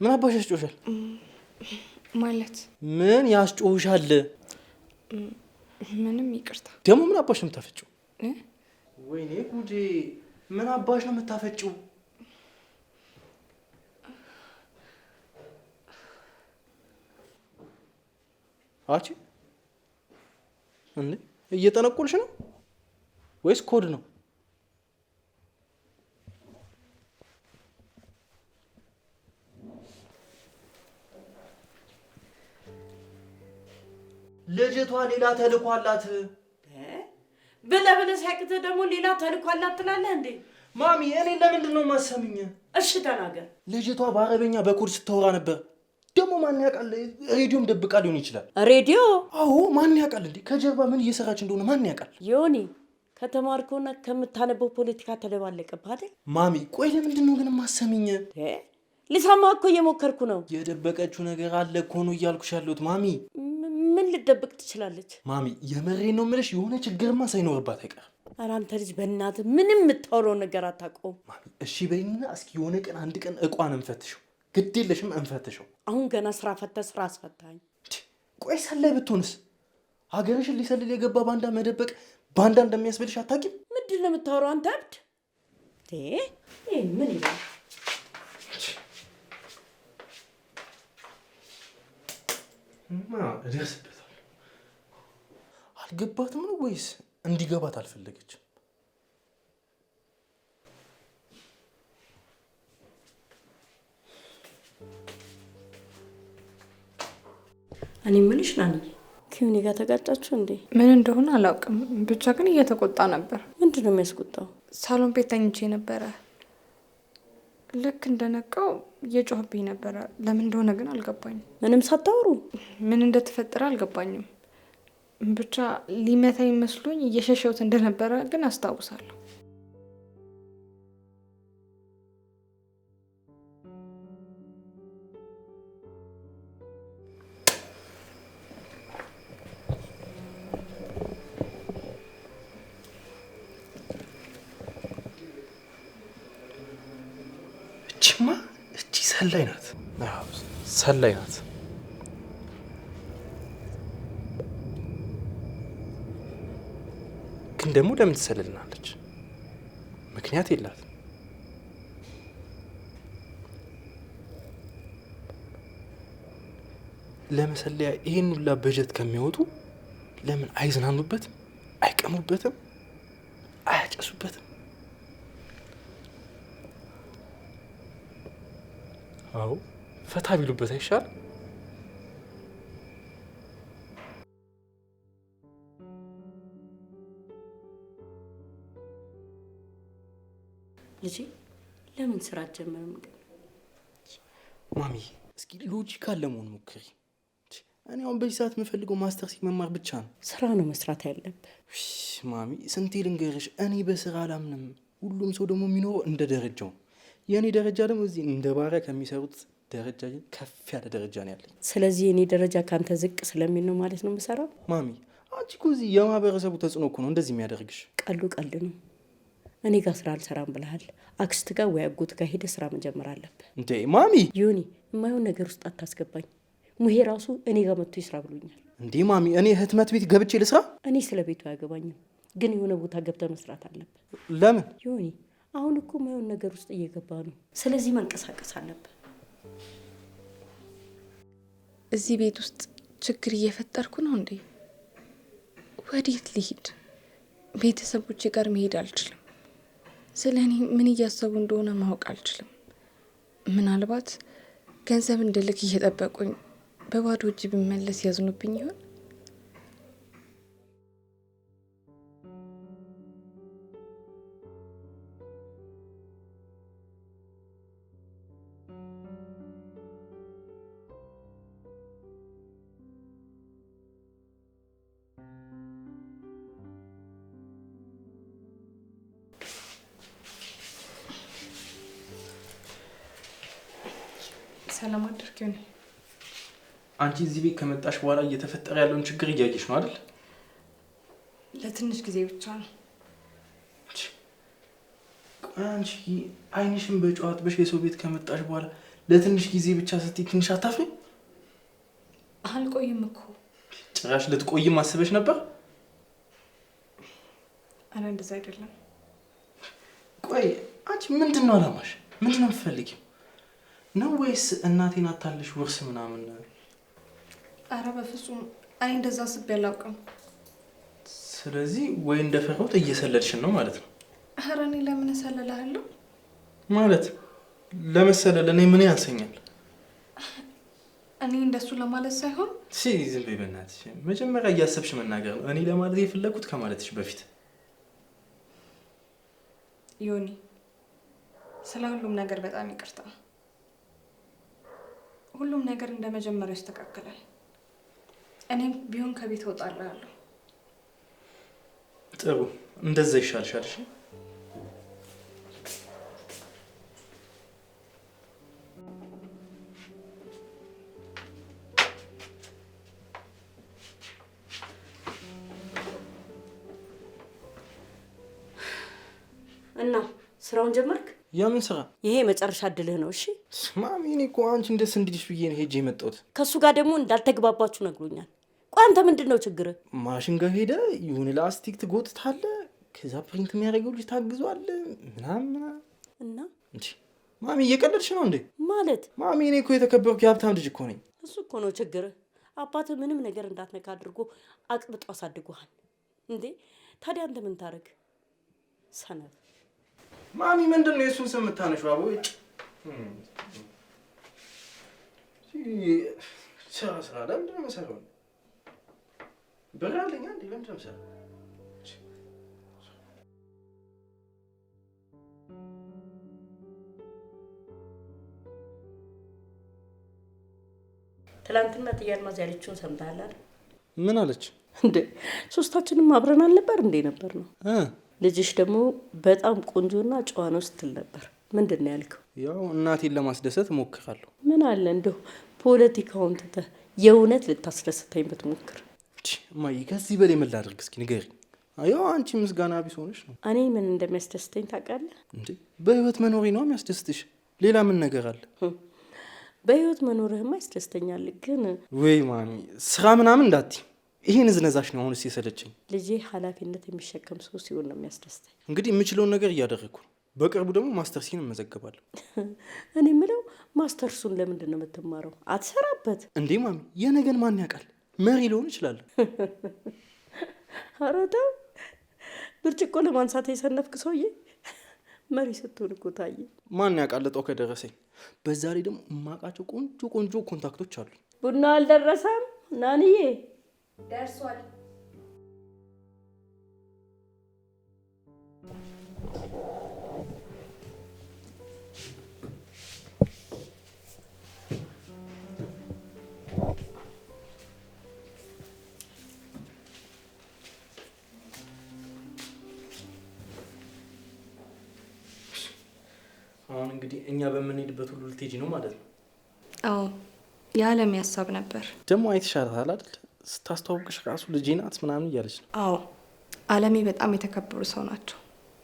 ምን አባሽ ያስጮሻል? ማለት ምን ያስጮሻል? ምንም ይቅርታ። ደግሞ ምን አባሽ ነው የምታፈጪው? ወይኔ ጉዴ! ምን አባሽ ነው የምታፈጪው? አቺ እንዴ እየጠነቆልሽ ነው ወይስ ኮድ ነው? ልጅቷ ሌላ ተልእኮ አላት። ብለህ ሳይቅተ ደግሞ ሌላ ተልእኮ አላት ትላለህ እንዴ? ማሚ እኔ ለምንድን ነው የማሰሚኝ? እሺ ተናገር። ልጅቷ በአረበኛ በኮድ ስታወራ ነበር። ደግሞ ማን ያውቃል? ሬዲዮም ደብቃ ሊሆን ይችላል። ሬዲዮ? አዎ ማን ያውቃል እንዴ? ከጀርባ ምን እየሰራች እንደሆነ ማን ያውቃል? ዮኒ ከተማርከውና ከምታነበው ፖለቲካ ተደባለቀብህ አይደል? ማሚ ቆይ ለምንድን ነው ግን የማሰሚኝ? ልሰማ እኮ እየሞከርኩ ነው። የደበቀችው ነገር አለ እኮ ነው እያልኩሽ ያለሁት ማሚ። ምን ልደብቅ ትችላለች? ማሚ የመሬን ነው የምልሽ፣ የሆነ ችግርማ ሳይኖርባት አይቀርም። ኧረ አንተ ልጅ በእናትህ ምንም የምታወራው ነገር አታውቀውም። ማሚ እሺ በይና እስኪ የሆነ ቀን አንድ ቀን እቋን እንፈትሸው። ግድ የለሽም እንፈትሸው። አሁን ገና ስራ ፈተህ ስራ አስፈታኝ። ቆይ ሰላይ ብትሆንስ? ሀገርሽን ሊሰልል የገባ ባንዳ መደበቅ ባንዳ እንደሚያስብልሽ አታውቂም? ምንድን ነው የምታወራው አንተ እብድ? ምን ይላል? እደርስበታለሁ። አልገባትም ነው ወይስ እንዲገባት አልፈለገችም? እኔ የምልሽ ናኒ ከኔ ጋር ተጋጫችሁ እንዴ? ምን እንደሆነ አላውቅም፣ ብቻ ግን እየተቆጣ ነበር። ምንድን ነው የሚያስቆጣው? ሳሎን ቤት ተኝቼ ነበረ። ልክ እንደነቃው እየጮህብኝ ነበረ። ለምን እንደሆነ ግን አልገባኝም። ምንም ሳታወሩ? ምን እንደተፈጠረ አልገባኝም። ብቻ ሊመታኝ መስሎኝ እየሸሸሁት እንደነበረ ግን አስታውሳለሁ። እቺ ሰላይ ናት። ሰላይ ናት። ግን ደግሞ ለምን ትሰልልናለች? ምክንያት የላትም። ለመሰለያ ይሄን ሁላ በጀት ከሚያወጡ ለምን አይዝናኑበትም? አይቀሙበትም? አያጨሱበትም? አዎ ፈታ ቢሉበት አይሻል? ልጄ ለምን ስራ አትጀምርም ግን? ማሚ እስኪ ሎጂካል ለመሆን ሞክሪ። እኔ አሁን በዚህ ሰዓት የምፈልገው ማስተርስ መማር ብቻ ነው። ስራ ነው መስራት ያለብህ። ማሚ ስንቴ ልንገርሽ፣ እኔ በስራ አላምንም። ሁሉም ሰው ደግሞ የሚኖረው እንደ ደረጃው። የእኔ ደረጃ ደግሞ እዚህ እንደ ባሪያ ከሚሰሩት ደረጃ ከፍ ያለ ደረጃ ነው ያለኝ። ስለዚህ የኔ ደረጃ ካንተ ዝቅ ስለሚል ነው ማለት ነው የምሰራው? ማሚ አንቺ እኮ እዚህ የማህበረሰቡ ተጽዕኖ እኮ ነው እንደዚህ የሚያደርግሽ። ቀልድ ነው። እኔ ጋር ስራ አልሰራም ብለሃል። አክስት ጋር ወይ አጎት ጋር ሄደህ ስራ መጀመር አለብህ። እንዴ ማሚ! ዮኒ የማይሆን ነገር ውስጥ አታስገባኝ። ሙሄ ራሱ እኔ ጋር መጥቶ ይስራ ብሎኛል። እንዴ ማሚ እኔ ህትመት ቤት ገብቼ ልስራ? እኔ ስለ ቤቱ አያገባኝም፣ ግን የሆነ ቦታ ገብተህ መስራት አለብህ። ለምን? ዮኒ አሁን እኮ የማይሆን ነገር ውስጥ እየገባ ነው። ስለዚህ መንቀሳቀስ አለብህ። እዚህ ቤት ውስጥ ችግር እየፈጠርኩ ነው እንዴ? ወዴት ልሂድ? ቤተሰቦቼ ጋር መሄድ አልችልም። ስለ እኔ ምን እያሰቡ እንደሆነ ማወቅ አልችልም። ምናልባት ገንዘብ እንድልክ እየጠበቁኝ በባዶ እጅ ብመለስ ያዝኑብኝ ይሆን? ሰላም አድርጊው ነው። አንቺ እዚህ ቤት ከመጣሽ በኋላ እየተፈጠረ ያለውን ችግር እያየሽ ነው አይደል? ለትንሽ ጊዜ ብቻ ነው። አንቺ አይንሽን በጨዋት በሽ የሰው ቤት ከመጣሽ በኋላ ለትንሽ ጊዜ ብቻ ስትይ ትንሽ አታፍሪ? አልቆይም እኮ። ጭራሽ ልትቆይም አስበሽ ነበር? አረ እንደዛ አይደለም። ቆይ አንቺ ምንድነው አላማሽ? ምንድነው የምትፈልጊው? ነው ወይስ እናቴን አታለሽ ውርስ ምናምን? አረ በፍጹም እኔ እንደዛ አስቤ አላውቅም። ስለዚህ ወይ እንደፈራሁት እየሰለልሽን ነው ማለት ነው? አረ እኔ ለምን እሰልልሃለሁ? ማለት ለመሰለል እኔ ምን ያንሰኛል? እኔ እንደሱ ለማለት ሳይሆን ዝም በይ በእናትሽ። መጀመሪያ እያሰብሽ መናገር ነው። እኔ ለማለት የፈለኩት ከማለትሽ በፊት። ዮኒ ስለ ሁሉም ነገር በጣም ይቅርታ። ሁሉም ነገር እንደመጀመሪያው ይስተካከላል። እኔም ቢሆን ከቤት እወጣለሁ። ጥሩ፣ እንደዛ ይሻልሻል። እሺ እና ስራውን ጀመርክ? የምን ስራ? ይሄ መጨረሻ እድልህ ነው። እሺ ማሚ፣ እኔ እኮ አንቺን ደስ እንዲልሽ ብዬ ነው ሄጄ የመጣሁት። ከሱ ጋር ደግሞ እንዳልተግባባችሁ ነግሮኛል። ቆይ አንተ ምንድነው ችግርህ? ማሽን ጋር ሄደ ይሁን ላስቲክ ትጎትታለህ፣ ከዛ ፕሪንት የሚያደርገው ልጅ ታግዟለህ ምናምን እና እንጂ ማሚ እየቀለድሽ ነው እንዴ? ማለት ማሚ፣ እኔ እኮ የተከበርኩ የሀብታም ልጅ እኮ ነኝ። እሱ እኮ ነው ችግርህ። አባትህ ምንም ነገር እንዳትነካ አድርጎ አቅብጦ አሳድጎሃል እንዴ። ታዲያ አንተ ምን ታረግ? ሰነፍ ማሚ፣ ምንድን ነው የእሱን ስም የምታነሺው? አቦ ስራ ለምንድን ነው የምሰራው? ብር አለኝ እንዴ? ለምንድን ነው የምሰራው? ትላንትና ጥያልማዝ ያለችውን ሰምተሃል አይደል? ምን አለች እንዴ? ሶስታችንም አብረን አልነበር እንዴ? ነበር ነው። ልጅሽ ደግሞ በጣም ቆንጆና ጨዋ ነው ስትል ነበር። ምንድን ነው ያልከው? ያው እናቴን ለማስደሰት እሞክራለሁ። ምን አለ እንደው ፖለቲካውን ትተህ የእውነት ልታስደስተኝ ብትሞክር። እማዬ፣ ከዚህ በላይ ምን ላድርግ እስኪ ንገሪኝ። ያው አንቺ ምስጋና ቢስ ሆነሽ ነው። እኔ ምን እንደሚያስደስተኝ ታውቃለህ እንዴ? በህይወት መኖሬ ነው የሚያስደስትሽ? ሌላ ምን ነገር አለ? በህይወት መኖርህማ ያስደስተኛል። ግን ወይ ማሚ፣ ስራ ምናምን እንዳትዪ። ይሄን ዝነዛሽ ነው አሁንስ የሰለቸኝ። ልጄ ኃላፊነት የሚሸከም ሰው ሲሆን ነው የሚያስደስተኝ። እንግዲህ የምችለውን ነገር እያደረግኩ ነው። በቅርቡ ደግሞ ማስተርሲን እመዘገባለሁ። እኔ የምለው ማስተርሱን ለምንድን ነው የምትማረው? አትሰራበት እንዴ ማሚ? የነገን ማን ያውቃል? መሪ ሊሆን ይችላል። ኧረ ተው፣ ብርጭቆ ለማንሳት የሰነፍክ ሰውዬ መሪ ስትሆን እኮ ታየ። ማን ያውቃል? እጣው ከደረሰኝ። በዛ ላይ ደግሞ የማውቃቸው ቆንጆ ቆንጆ ኮንታክቶች አሉ። ቡና አልደረሰም ናንዬ? ደርሷል። አሁን እንግዲህ እኛ በምንሄድበት ሁሉ ልትሄጂ ነው ማለት ነው? አዎ፣ የዓለም ሀሳብ ነበር። ደግሞ አይተሻታል አይደል? ስታስተዋውቅሽ ራሱ ልጄ ናት ምናምን እያለች ነው። አዎ፣ አለሜ በጣም የተከበሩ ሰው ናቸው።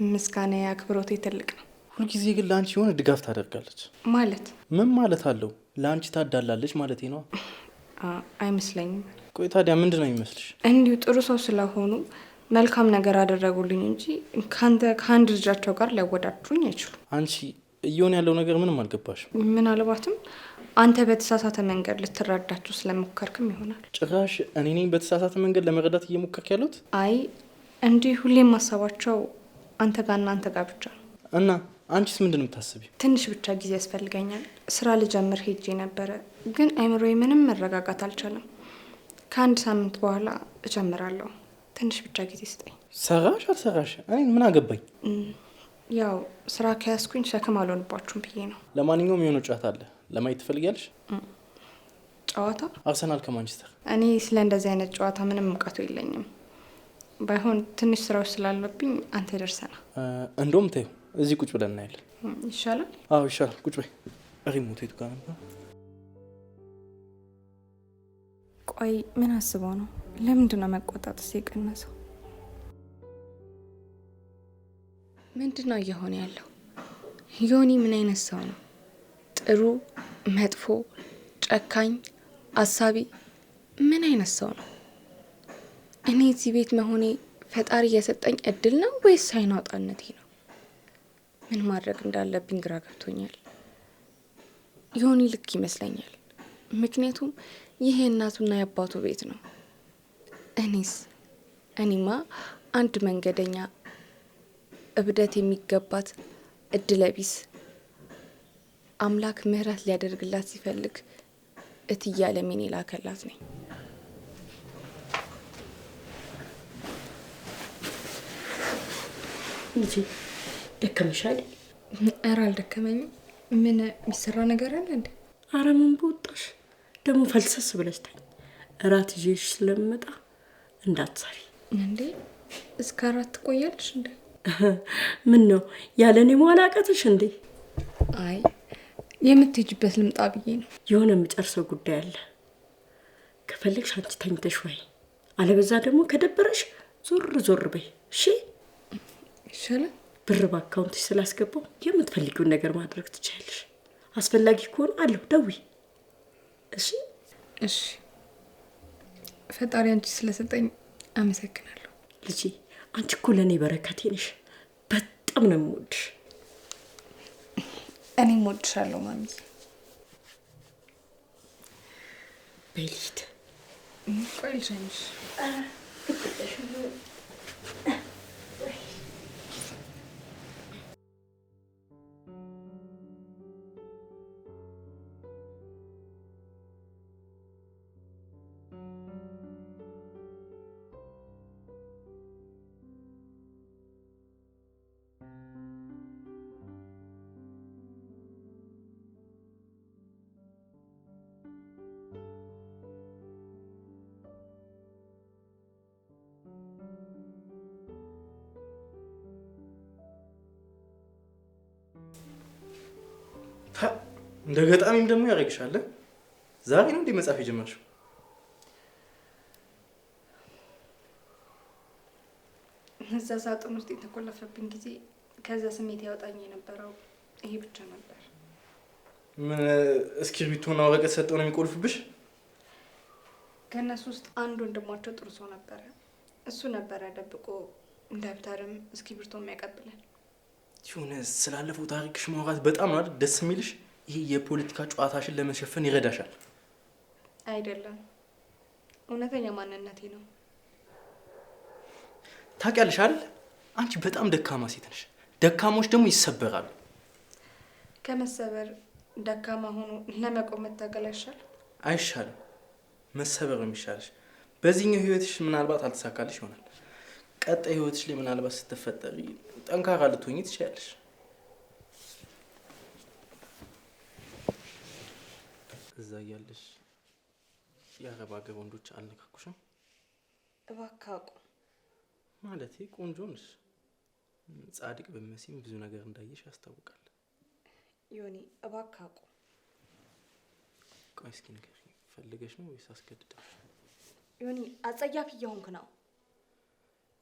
ምስጋና አክብሮቴ ትልቅ ነው። ሁልጊዜ ግን ለአንቺ የሆነ ድጋፍ ታደርጋለች። ማለት ምን ማለት አለው? ለአንቺ ታዳላለች ማለት ነው? አይመስለኝም። ቆይ ታዲያ ምንድን ነው የሚመስልሽ? እንዲሁ ጥሩ ሰው ስለሆኑ መልካም ነገር አደረጉልኝ እንጂ ከአንድ ልጃቸው ጋር ሊያወዳድሩኝ አይችሉም። አንቺ እየሆነ ያለው ነገር ምንም አልገባሽም። ምናልባትም አንተ በተሳሳተ መንገድ ልትረዳቸው ስለሞከርክም ይሆናል። ጭራሽ እኔ ነኝ በተሳሳተ መንገድ ለመረዳት እየሞከርክ ያለሁት? አይ እንዲህ ሁሌም ማሰባቸው አንተ ጋርና አንተ ጋር ብቻ ነው። እና አንቺስ ምንድን ነው የምታስቢው? ትንሽ ብቻ ጊዜ ያስፈልገኛል። ስራ ልጀምር ሄጄ ነበረ፣ ግን አይምሮዬ ምንም መረጋጋት አልቻለም። ከአንድ ሳምንት በኋላ እጀምራለሁ። ትንሽ ብቻ ጊዜ ስጠኝ። ሰራሽ አልሰራሽ እኔ ምን አገባኝ? ያው ስራ ከያዝኩኝ ሸክም አልሆንባችሁም ብዬ ነው። ለማንኛውም የሆነ ጨዋታ አለ፣ ለማየት ትፈልጊያለሽ? ጨዋታ? አርሰናል ከማንቸስተር። እኔ ስለ እንደዚህ አይነት ጨዋታ ምንም እውቀቱ የለኝም። ባይሆን ትንሽ ስራዎች ስላለብኝ አንተ ደርሰና። እንደውም ተይው፣ እዚህ ቁጭ ብለን እናያለን። ይሻላል? አዎ ይሻላል። ቁጭ በይ። ሪሞቱ የቱ ጋር ነበር? ቆይ ምን አስበው ነው? ለምንድን ነው መቆጣትስ የቀነሰው? ምንድን ነው እየሆነ ያለው? ዮኒ ምን አይነት ሰው ነው? ጥሩ መጥፎ፣ ጨካኝ፣ አሳቢ ምን አይነት ሰው ነው? እኔ እዚህ ቤት መሆኔ ፈጣሪ የሰጠኝ እድል ነው ወይስ አይናውጣነቴ ነው? ምን ማድረግ እንዳለብኝ ግራ ገብቶኛል። ዮኒ ልክ ይመስለኛል። ምክንያቱም ይሄ የእናቱና የአባቱ ቤት ነው። እኔማ አንድ መንገደኛ፣ እብደት የሚገባት እድለቢስ፣ አምላክ ምህረት ሊያደርግላት ሲፈልግ እትዬ አለሜን የላከላት ነኝ። ልጄ ደከመሽ አይደል? ኧረ አልደከመኝም። ምን የሚሰራ ነገር አለ እንዴ? ኧረ ምን በወጣሽ ደግሞ ፈልሰስ ብለሽ ተኝ። እራት ይዤሽ ስለምመጣ እንዳትሰሪ። እንዴ እስከ 4 ትቆያለሽ እንዴ? ምን ነው ያለ እኔ መዋል አቃተሽ እንዴ? አይ የምትሄጂበት ልምጣ ብዬ ነው። የሆነ የምጨርሰው ጉዳይ አለ። ከፈለግሽ አንቺ ተኝተሽ ወይ አለበዛ ደግሞ ከደበረሽ ዞር በይ እሺ? ይሻላል። ብር በአካውንትሽ ስላስገባው የምትፈልጊውን ነገር ማድረግ ትችያለሽ። አስፈላጊ ከሆነ አለሁ ደውይ። እሺ እሺ። ፈጣሪ አንቺ ስለሰጠኝ አመሰግናለሁ ልጄ። አንቺ እኮ ለእኔ በረከቴ ነሽ። በጣም ነው የምወድሽ። እኔም እወድሻለሁ ማሚ። በይ ልሂድ። ቆይ ልሸኝሽ። እንደ ገጣሚም ደግሞ ያረግሻል። ዛሬ ነው እንደ መጻፍ የጀመርሽው? እዛ ሳጥን ውስጥ የተቆለፈብኝ ጊዜ ከዛ ስሜት ያወጣኝ የነበረው ይሄ ብቻ ነበር። ምን እስክሪብቶና ወረቀት ሰጠው ነው የሚቆልፍብሽ? ከነሱ ውስጥ አንድ ወንድማቸው ጥሩ ሰው ነበረ። እሱ ነበረ ደብቆ ደብተርም እስክሪብቶም ያቀብላል። ይሁን ስላለፈው ታሪክሽ ማውራት በጣም ነው አይደል ደስ የሚልሽ? ይሄ የፖለቲካ ጨዋታሽን ለመሸፈን ይረዳሻል። አይደለም፣ እውነተኛ ማንነቴ ነው። ታውቂያለሽ አይደል? አንቺ በጣም ደካማ ሴት ነሽ። ደካሞች ደግሞ ይሰበራሉ። ከመሰበር ደካማ ሆኖ ለመቆም መታገል አይሻል? አይሻልም፣ መሰበር ነው የሚሻልሽ። በዚህኛው ህይወትሽ ምናልባት አልተሳካልሽ ይሆናል። ቀጣይ ህይወትሽ ላይ ምናልባት ስትፈጠሪ ጠንካራ ልትሆኚ ትችያለሽ። እዛ እያለሽ የአረብ ሀገር ወንዶች አልነካኩሽም? እባክህ አቁም። ማለቴ ቆንጆ ነሽ። ጻድቅ በመሲም ብዙ ነገር እንዳየሽ ያስታውቃል። ዮኒ እባክህ አቁም። ቆይ እስኪ ንገሪኝ፣ ፈልገሽ ነው ወይስ አስገድደሽ? ዮኒ አጸያፊ እየሆንክ ነው።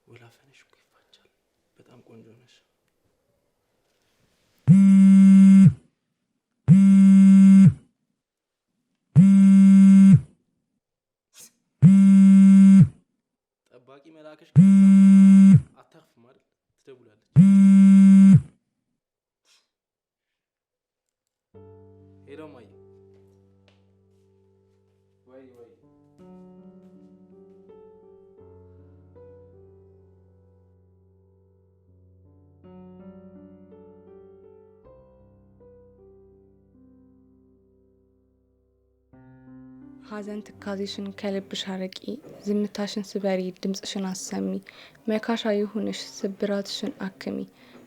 ወላፈነሽ እኮ ይፋቻል። በጣም ቆንጆ ነሽ። ጠባቂ መላከሽ አታርፍም አይደል? ትደውላለች። ሄሎ ማየ። ወይ ሀዘን ትካዜሽን ከልብሽ አረቂ፣ ዝምታሽን ስበሪ፣ ድምጽሽን አሰሚ፣ መካሻ ይሁንሽ ስብራትሽን አክሚ።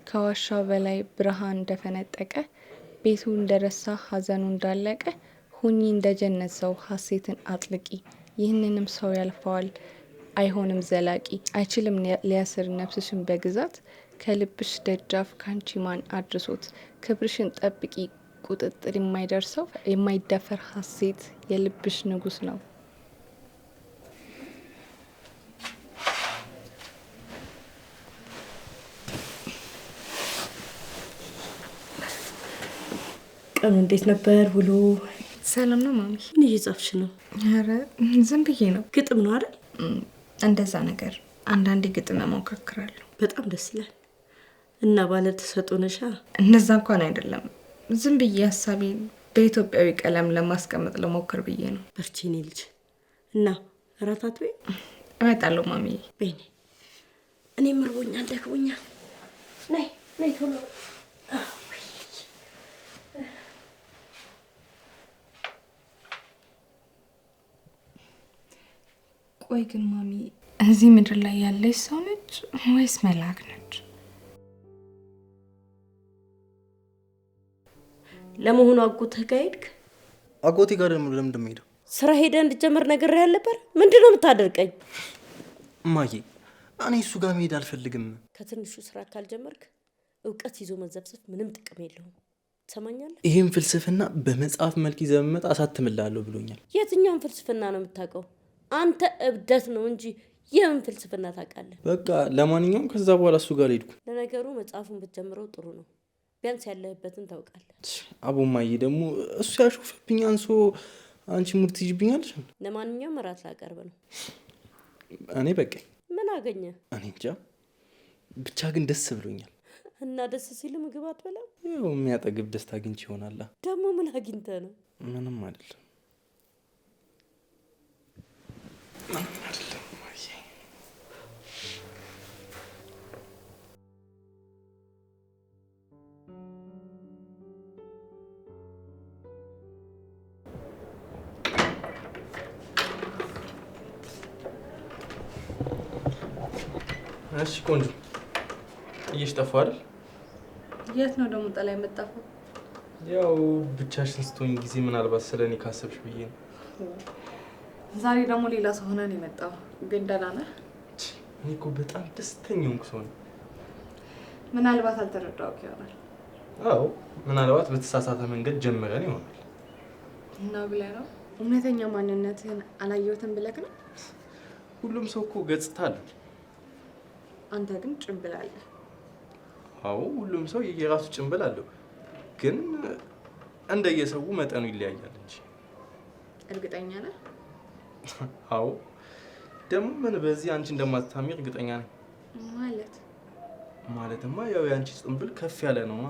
ከዋሻው በላይ ብርሃን እንደፈነጠቀ፣ ቤቱ እንደረሳ ሀዘኑ እንዳለቀ፣ ሁኚ እንደጀነት ሰው ሀሴትን አጥልቂ። ይህንንም ሰው ያልፈዋል አይሆንም ዘላቂ፣ አይችልም ሊያስር ነፍስሽን በግዛት፣ ከልብሽ ደጃፍ ካንቺ ማን አድርሶት። ክብርሽን ጠብቂ ቁጥጥር የማይደርሰው የማይደፈር ሀሴት የልብሽ ንጉስ ነው። ቀኑ እንዴት ነበር ውሎ? ሰላም ነው ማሚ። ምን እየጻፍሽ ነው? ኧረ ዝም ብዬ ነው። ግጥም ነው አይደል? እንደዛ ነገር አንዳንዴ ግጥም እሞካክራለሁ። በጣም ደስ ይላል። እና ባለ ተሰጥኦ ነሻ? እንደዛ እንኳን አይደለም። ዝም ብዬ ሀሳቤን በኢትዮጵያዊ ቀለም ለማስቀመጥ ልሞክር ብዬ ነው። በርቺ የኔ ልጅ። እና እራታት ወይ? እመጣለሁ ማሚ። በይኔ እኔም እርቦኛል ደክሞኛል። ነይ ነይ ቶሎ። ቆይ ግን ማሚ እዚህ ምድር ላይ ያለች ሰው ነች ወይስ መልአክ ነች? ለመሆኑ አጎትህ ጋር ሄድክ? አጎቴ ጋር ደግሞ ለምን እንደምሄደው? ስራ ሄደህ እንድጀምር ነገር ያልነበር? ምንድን ነው የምታደርቀኝ? እማዬ እኔ እሱ ጋር መሄድ አልፈልግም። ከትንሹ ስራ ካልጀመርክ እውቀት ይዞ መዘብዘፍ ምንም ጥቅም የለውም። ትሰማኛለህ? ይህም ፍልስፍና በመጽሐፍ መልክ ይዘህ መጣ አሳትምልሃለሁ ብሎኛል። የትኛውን ፍልስፍና ነው የምታውቀው? አንተ እብደት ነው እንጂ የምን ፍልስፍና ታውቃለህ? በቃ ለማንኛውም ከዛ በኋላ እሱ ጋር ሄድኩ። ለነገሩ መጽሐፉን ብትጀምረው ጥሩ ነው። ቢያንስ ያለህበትን ታውቃለህ። አቦማዬ ደግሞ እሱ ያሾፈብኝ አንሶ አንቺ ሙድ ትይዥብኛለሽ። ለማንኛውም እራት ላቀርብ ነው። እኔ በቃኝ። ምን አገኘ? እኔ እንጃ ብቻ ግን ደስ ብሎኛል። እና ደስ ሲል ምግብ አትበላም? ያው የሚያጠግብ ደስታ አግኝቼ ይሆናል። ደግሞ ምን አግኝተህ ነው? ምንም አይደለም። ምንም አይደለም። እሺ ቆንጆ ጥዬሽ ጠፋሁ አይደል? የት ነው ደግሞ ጠላ የምጠፋው? ያው ብቻሽን ስትሆኝ ጊዜ ምናልባት ስለኔ ካሰብሽ ብዬ ነው። ዛሬ ደግሞ ሌላ ሰው ሆነን የመጣው ግን ደህና ነህ? እኔ እኮ በጣም ደስተኛ ሆንኩ ሰው ነኝ። ምናልባት አልተረዳሁት ይሆናል። አዎ ምናልባት በተሳሳተ መንገድ ጀምረን ይሆናል። እና ብለህ ነው? እውነተኛ ማንነትህን አላየሁትም ብለህ ነው? ሁሉም ሰው እኮ ገጽታ አለው። አንተ ግን ጭንብል አለ። አዎ ሁሉም ሰው የራሱ ጭንብል አለው፣ ግን እንደየሰው መጠኑ ይለያያል እንጂ። እርግጠኛ ነህ? አዎ ደግሞ ምን በዚህ አንቺ እንደማትታሚ እርግጠኛ ነኝ። ማለትማ ያው የአንቺ ጭንብል ከፍ ያለ ነው።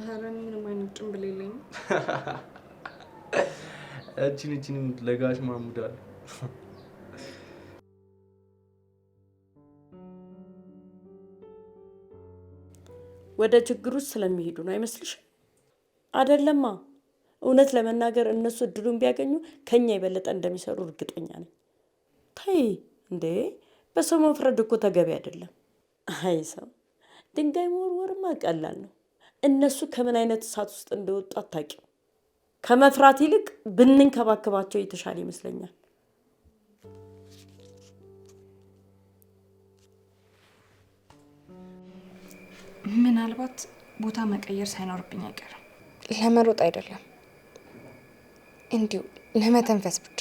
ኧረ ምንም አይነት ጭንብል የለኝም። እቺን ለጋሽ ማሙድ አለ። ወደ ችግር ውስጥ ስለሚሄዱ ነው አይመስልሽም? አይደለማ። እውነት ለመናገር እነሱ እድሉን ቢያገኙ ከኛ የበለጠ እንደሚሰሩ እርግጠኛ ነኝ። ታይ እንዴ በሰው መፍረድ እኮ ተገቢ አይደለም። አይ ሰው ድንጋይ መወርወርማ ቀላል ነው። እነሱ ከምን አይነት እሳት ውስጥ እንደወጡ አታውቂም። ከመፍራት ይልቅ ብንንከባከባቸው የተሻለ ይመስለኛል። ምናልባት ቦታ መቀየር ሳይኖርብኝ አይቀርም። ለመሮጥ አይደለም፣ እንዲሁ ለመተንፈስ ብቻ።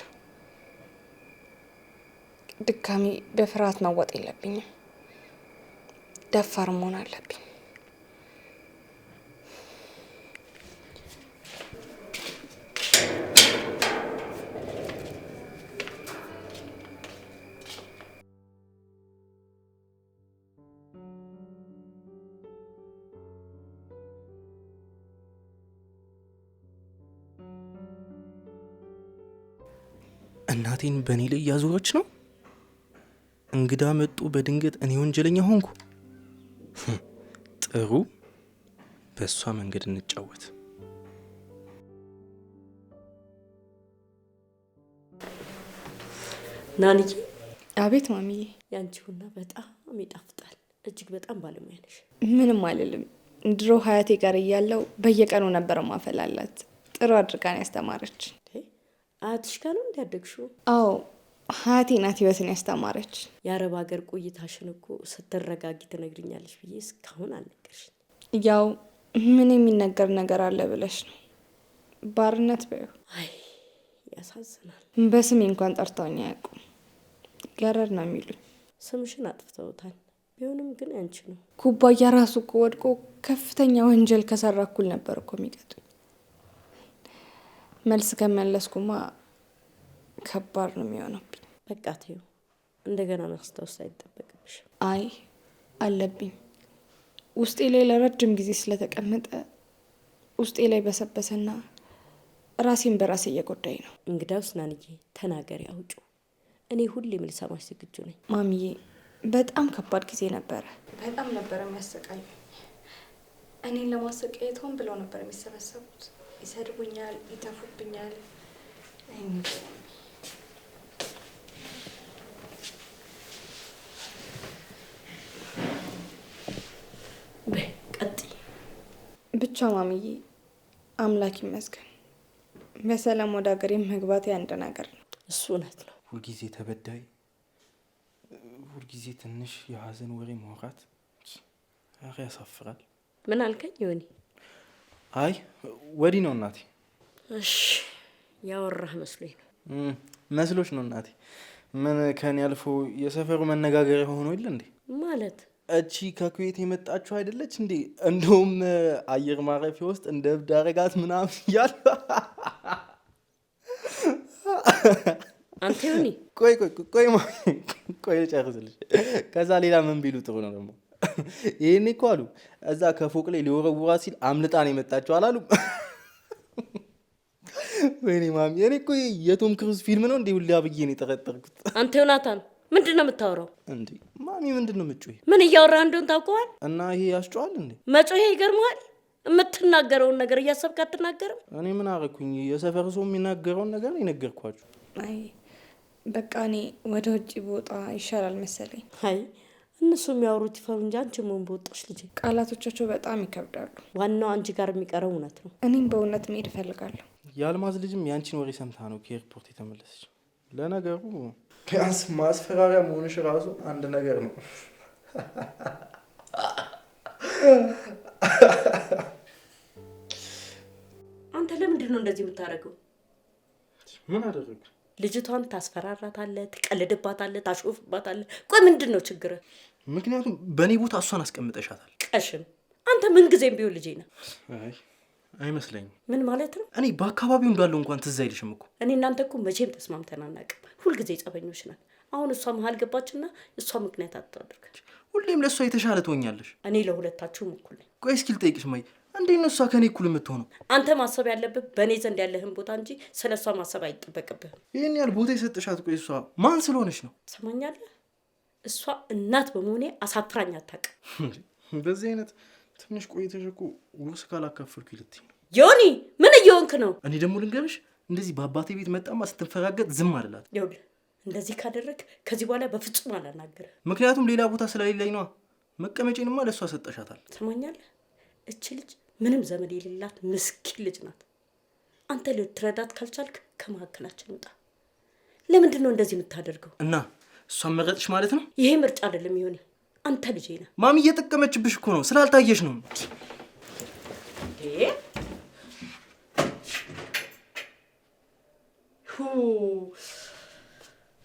ድጋሚ በፍርሃት መዋጥ የለብኝም። ደፋር መሆን አለብኝ። እናቴን በእኔ ላይ እያዞረች ነው። እንግዳ መጡ በድንገት እኔ ወንጀለኛ ሆንኩ። ጥሩ፣ በእሷ መንገድ እንጫወት። ናንዬ። አቤት ማሚዬ። ያንቺ ቡና በጣም ይጣፍጣል። እጅግ በጣም ባለሙያ ነሽ። ምንም አልልም። ድሮ ሀያቴ ጋር እያለው በየቀኑ ነበር ማፈላላት። ጥሩ አድርጋን ያስተማረች። አያትሽ ጋር ነው እንዲያደግሽው? አዎ ሀያቴ ናት ህይወትን ያስተማረች። የአረብ ሀገር ቆይታሽን እኮ ስትረጋጊ ትነግሪኛለሽ ብዬ እስካሁን አልነገርሽኝ። ያው ምን የሚነገር ነገር አለ ብለሽ ነው። ባርነት በይው። አይ ያሳዝናል። በስሜ እንኳን ጠርተውኝ አያውቁም። ገረድ ነው የሚሉኝ። ስምሽን አጥፍተውታል። ቢሆንም ግን ያንቺ ነው። ኩባያ ራሱ እኮ ወድቆ ከፍተኛ ወንጀል ከሰራ እኩል ነበር እኮ የሚቀጡኝ። መልስ ከመለስኩማ ከባድ ነው የሚሆነብኝ። በቃ ተይው፣ እንደገና ማስታወስ አይጠበቅብሽ። አይ አለብኝ። ውስጤ ላይ ለረጅም ጊዜ ስለተቀመጠ ውስጤ ላይ በሰበሰና ራሴን በራሴ እየጎዳኝ ነው። እንግዳውስ ናንዬ ተናገሪ፣ አውጩ። እኔ ሁሌም ልሰማሽ ዝግጁ ነኝ። ማሚዬ በጣም ከባድ ጊዜ ነበረ። በጣም ነበር የሚያሰቃዩ። እኔን ለማሰቃየት ሆን ብለው ነበር የሚሰበሰቡት። ይሰድቡኛል፣ ይተፉብኛል። ቀጥይ። ብቻ ማሚዬ አምላክ ይመስገን በሰላም ወደ ሀገሬ መግባቴ አንድ ነገር ነው። እሱ እውነት ነው። ሁልጊዜ ተበዳይ፣ ሁልጊዜ ትንሽ የሀዘን ወሬ ማውራት ያሳፍራል። ምን አልከኝ ዮኒ? አይ ወዲህ ነው እናቴ። እሺ ያወራህ መስሎኝ ነው። መስሎች ነው እናቴ? ምን ከኔ አልፎ የሰፈሩ መነጋገሪያ ሆኖ የለ እንዴ? ማለት እቺ ከኩዌት የመጣችሁ አይደለች እንዴ? እንደውም አየር ማረፊያ ውስጥ እንደ እብድ አረጋት ምናምን እያለ አንተ ዮኒ ቆይ ልጨርስልሽ። ከዛ ሌላ ምን ቢሉ ጥሩ ነው ደግሞ? ይሄኔ እኮ አሉ እዛ ከፎቅ ላይ ሊወረውራ ሲል አምልጣን የመጣችሁ አላሉም? ወይኔ ማሚ፣ እኔ እኮ የቶም ክሩዝ ፊልም ነው እንዴ ሁላ ብዬ ነው የጠረጠርኩት። አንተ ዮናታን ምንድን ነው የምታወራው እንዴ? ማሚ ምንድን ነው የምትጮህ? ምን እያወራህ እንደሆን ታውቀዋል? እና ይሄ ያስጮሃል እንዴ? መጮሄ ይገርመዋል? የምትናገረውን ነገር እያሰብክ አትናገርም? እኔ ምን አረኩኝ? የሰፈር ሰው የሚናገረውን ነገር የነገርኳችሁ። አይ በቃ እኔ ወደ ውጭ ቦጣ ይሻላል መሰለኝ። አይ እነሱ የሚያወሩት ይፈሩ እንጂ አንቺ ምን በወጣሽ ልጅ። ቃላቶቻቸው በጣም ይከብዳሉ። ዋናው አንቺ ጋር የሚቀረው እውነት ነው። እኔም በእውነት መሄድ እፈልጋለሁ። የአልማዝ ልጅም ያንቺን ወሬ ሰምታ ነው ከኤርፖርት የተመለሰች። ለነገሩ ቢያንስ ማስፈራሪያ መሆንሽ ራሱ አንድ ነገር ነው። አንተ ለምንድን ነው እንደዚህ የምታደርገው? ምን አደረግ? ልጅቷን ታስፈራራታለህ፣ ትቀልድባታለህ፣ ታሾፍባታለህ። ቆይ ምንድን ነው ችግር? ምክንያቱም በእኔ ቦታ እሷን አስቀምጠሻታል። ቀሽም አንተ ምን ጊዜም ቢሆን ልጄ ነህ። አይ አይመስለኝም። ምን ማለት ነው? እኔ በአካባቢው እንዳለው እንኳን ትዝ አይልሽም እኮ። እኔ እናንተ እኮ መቼም ተስማምተን አናውቅም። ሁልጊዜ ጸበኞች ነን። አሁን እሷ መሀል ገባችና እሷ ምክንያት አታደርጋች። ሁሌም ለእሷ የተሻለ ትሆኛለሽ። እኔ ለሁለታችሁም እኩል ነኝ። ቆይ እስኪ ልጠይቅሽ ማይ፣ እንዴት ነው እሷ ከኔ እኩል የምትሆነው? አንተ ማሰብ ያለብህ በእኔ ዘንድ ያለህን ቦታ እንጂ ስለ እሷ ማሰብ አይጠበቅብህም። ይህን ያህል ቦታ የሰጠሻት ቆይ እሷ ማን ስለሆነች ነው? ትሰማኛለህ? እሷ እናት በመሆኔ አሳፍራኝ አታውቅም። በዚህ አይነት ትንሽ ቆይተሽ እኮ ውርስ ካላካፈልኩ ይልትኝ ነው። ዮኒ ምን እየሆንክ ነው? እኔ ደግሞ ልንገርሽ፣ እንደዚህ በአባቴ ቤት መጣማ ስትንፈራገጥ ዝም አልላት። ይኸውልህ እንደዚህ ካደረግ ከዚህ በኋላ በፍጹም አላናገርህ። ምክንያቱም ሌላ ቦታ ስለሌለኝ ነዋ። መቀመጬንማ ለእሷ ሰጠሻታል። ትሰማኛለህ? እች ልጅ ምንም ዘመድ የሌላት ምስኪን ልጅ ናት። አንተ ልትረዳት ካልቻልክ ከመካከላችን ውጣ። ለምንድን ነው እንደዚህ የምታደርገው? እና እሷን መረጥሽ ማለት ነው? ይሄ ምርጫ አይደለም ዮኒ፣ አንተ ልጄ ነህ። ማሚ እየጠቀመችብሽ እኮ ነው፣ ስላልታየሽ ነው።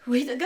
ወይ ጠጋ